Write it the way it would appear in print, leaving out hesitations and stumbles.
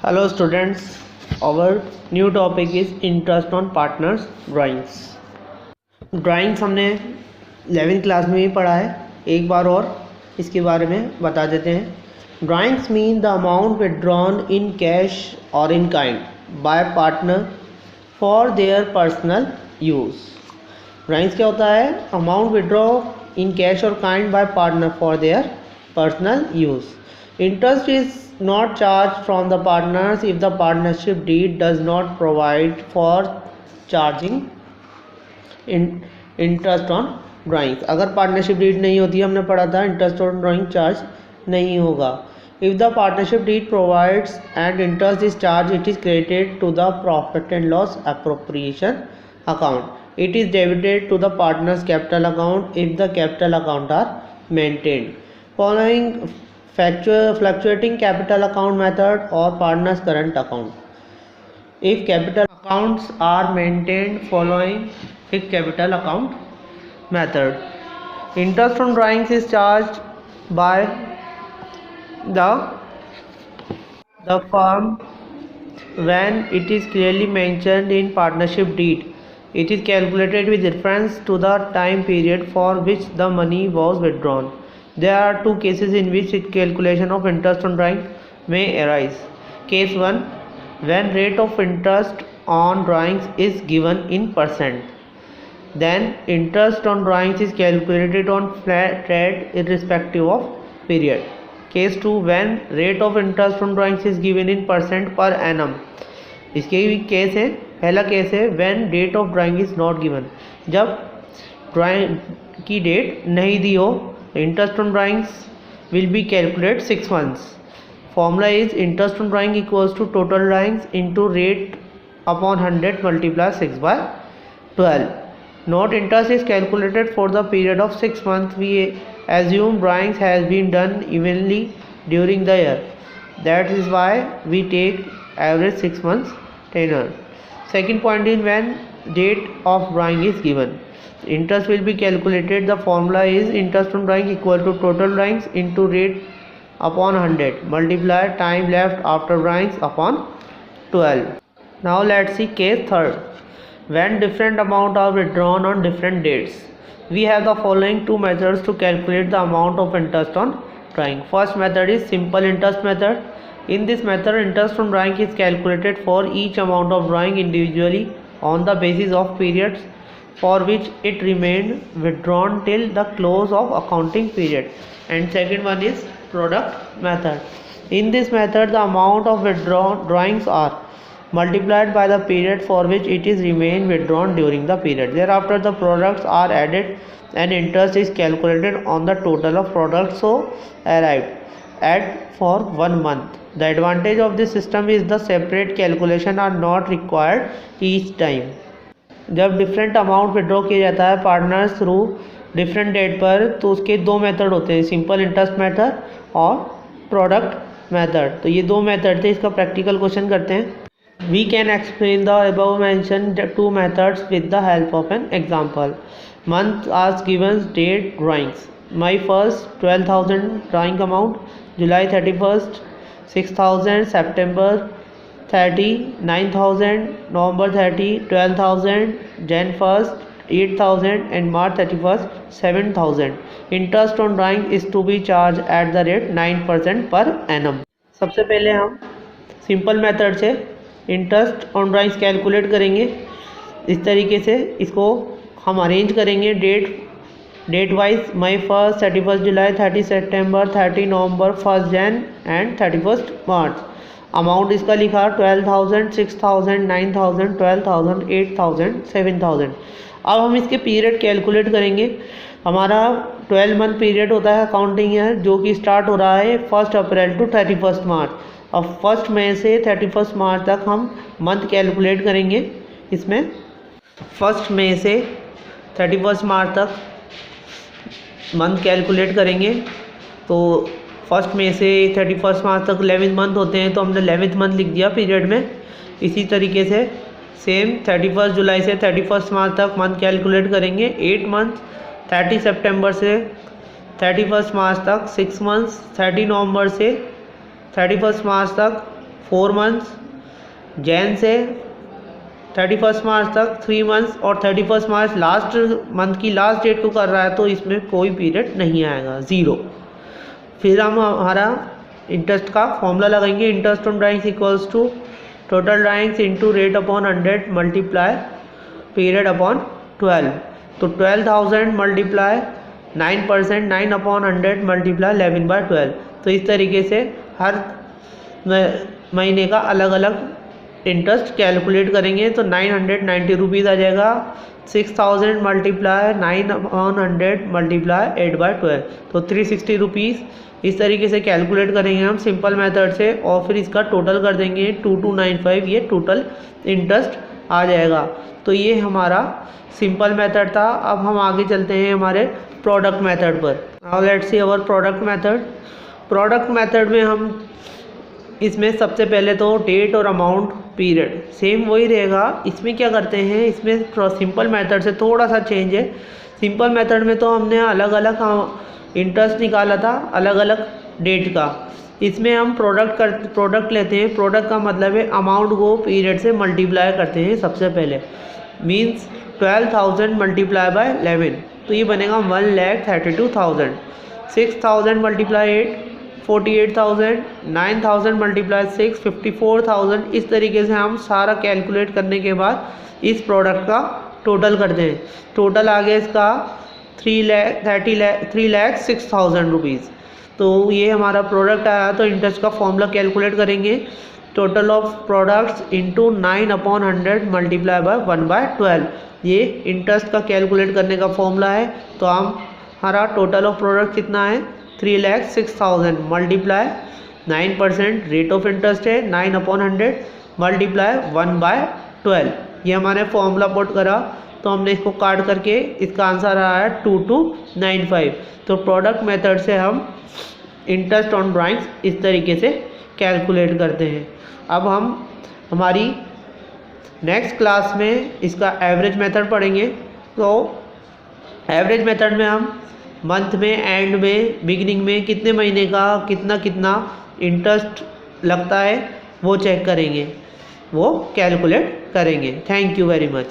Hello students, our new topic is interest on partners drawings. Drawings हमने 11th class में ही पढ़ा है, एक बार और इसके बारे में बता देते हैं। Drawings mean the amount withdrawn in cash और in kind by partner for their personal use. Drawings क्या होता है? अमाउंट विथड्रॉ इन कैश और kind by partner for their personal use. Interest is not charged from the partners if the partnership deed does not provide for charging interest on drawings। अगर partnership deed नहीं होती, हमने पढ़ा था interest on drawing charge नहीं होगा। If the partnership deed provides and interest is charge, it is credited to the profit and loss appropriation account. It is debited to the partners capital account if the capital account are maintained following fluctuating capital account method or partners current account. If capital accounts are maintained following fixed capital account method, interest on drawings is charged by the firm when it is clearly mentioned in partnership deed. It is calculated with reference to the time period for which the money was withdrawn. There are two cases in which calculation of interest on drawing may arise. Case 1, when rate of interest on drawings is given in percent, then interest on drawings is calculated on flat rate irrespective of period. Case 2, when rate of interest on drawings is given in percent per annum. इसके भी case है। पहला case है when date of drawing is not given, जब drawing की date नहीं दी हो। Interest on drawings will be calculated 6 months. Formula is interest on drawing equals to total drawings into rate upon 100 multiply 6 by 12. Note, interest is calculated for the period of 6 months. We assume drawings has been done evenly during the year. That is why we take average 6 months tenure. Second point is when date of drawing is given. Interest will be calculated. The formula is interest on drawing equal to total drawings into rate upon 100 multiply time left after drawings upon 12. Now let's see case 3rd. When different amount are withdrawn on different dates. We have the following two methods to calculate the amount of interest on drawing. First method is simple interest method. In this method, interest on drawing is calculated for each amount of drawing individually on the basis of periods for which it remained withdrawn till the close of accounting period. And second one is product method. In this method, the amount of withdrawn drawings are multiplied by the period for which it is remained withdrawn during the period. Thereafter, the products are added and interest is calculated on the total of products so arrived at for 1 month. The advantage of this system is the separate calculation are not required each time. जब different amount withdraw किया जाता है partners through different date पर, तो उसके दो method होते हैं, सिंपल इंटरेस्ट मेथड और प्रोडक्ट मेथड। तो ये दो मेथड थे। इसका प्रैक्टिकल क्वेश्चन करते हैं। We can explain the above mention two methods with the help of an example. Month as given date drawings. May 1st 12,000 drawing amount, July 31st 6,000, September 30 9,000, November 30 12,000, Jan 1st 8,000 and March 31st 7,000. Interest on drawing is to be charged at the rate 9% per annum. सबसे पहले हम simple method से interest on drawings calculate करेंगे। इस तरीके से इसको हम अरेंज करेंगे डेट वाइज। मई 1st 31st जुलाई, 30 सितंबर, 30 नवंबर, 1st जैन एंड 31st मार्च। अमाउंट इसका लिखा 12,000, 6,000, 9,000, 12,000, 8,000, 7,000। अब हम इसके पीरियड कैलकुलेट करेंगे। हमारा 12 मंथ पीरियड होता है अकाउंटिंग ईयर, जो कि स्टार्ट हो रहा है 1 अप्रैल टू 31 मार्च। अब 1 मई से 31 मार्च तक हम मंथ कैलकुलेट करेंगे। इसमें 1 मई से 31 मार्च तक मंथ कैलकुलेट करेंगे। तो 1 मई से 31 मार्च तक 11 मंथ होते हैं, तो हमने 11th मंथ लिख दिया पीरियड में। इसी तरीके से सेम 31 जुलाई से 31 मार्च तक मंथ कैलकुलेट करेंगे। 8 मंथ 30 सितंबर से 31 मार्च तक 6 मंथ्स, 30 नवंबर से 31 मार्च तक 4 मंथ्स, जैन से 31 मार्च तक 3 मंथ्स, और 31 मार्च लास्ट मंथ की लास्ट डेट को कर रहा है तो इसमें कोई पीरियड नहीं आएगा, 0। फिर हम हमारा इंटरेस्ट का फॉर्मूला लगाएंगे। Interest on drawings equals to total drawings into rate upon 100 multiply period upon 12। तो 12,000 मल्टीप्लाई 9%, 9 अपॉन 100 मल्टीप्लाई 11/12। तो इस तरीके से हर महीने का अलग अलग इंटरेस्ट कैलकुलेट करेंगे। तो 990 रुपीज़ आ जाएगा। 6,000 मल्टीप्लाई 9 अपॉन 100 मल्टीप्लाई 8/12, तो 360 रुपीज़। इस तरीके से कैलकुलेट करेंगे हम सिंपल मेथड से, और फिर इसका टोटल कर देंगे 2295, ये टोटल इंटरेस्ट आ जाएगा। तो ये हमारा सिंपल मेथड था। अब हम आगे चलते हैं हमारे प्रोडक्ट मेथड पर। Now let's see our product method. Product method में हम इसमें सबसे पहले तो डेट और अमाउंट पीरियड सेम वही रहेगा। इसमें क्या करते हैं, इसमें सिंपल मेथड से थोड़ा सा चेंज है। सिंपल मेथड में तो हमने अलग अलग इंटरेस्ट निकाला था अलग अलग डेट का। इसमें हम प्रोडक्ट लेते हैं। प्रोडक्ट का मतलब है अमाउंट को पीरियड से मल्टीप्लाई करते हैं सबसे पहले। मीन्स 12,000 मल्टीप्लाई बाय 11, तो ये बनेगा 1,32,000। 6,000 मल्टीप्लाई 8, 48,000। 9,000 मल्टीप्लाई 6, 54,000। इस तरीके से हम सारा कैलकुलेट करने के बाद इस प्रोडक्ट का टोटल करते हैं। टोटल आ गया इसका 3,06,000 रुपीज़। तो ये हमारा प्रोडक्ट आया। तो इंटरेस्ट का फॉर्मूला कैलकुलेट करेंगे। Total of products into 9 upon 100 multiply by 1/12। ये इंटरेस्ट का कैलकुलेट करने का फॉर्मूला है। तो हम हमारा टोटल ऑफ प्रोडक्ट कितना है, 3,06,000 मल्टीप्लाई 9% रेट ऑफ इंटरेस्ट है 9 अपॉन 100 मल्टीप्लाई 1/12। ये हमारे फॉर्मूला पुट करा तो हमने इसको काट करके इसका आंसर आया है 2295। तो प्रोडक्ट मेथड से हम इंटरेस्ट ऑन ड्राइंग्स इस तरीके से कैलकुलेट करते हैं। अब हम हमारी नेक्स्ट क्लास में इसका एवरेज मेथड पढ़ेंगे। तो एवरेज मेथड में हम मंथ में, एंड में, बिगिनिंग में कितने महीने का कितना कितना इंटरेस्ट लगता है वो चेक करेंगे, वो कैलकुलेट करेंगे। Thank you very much.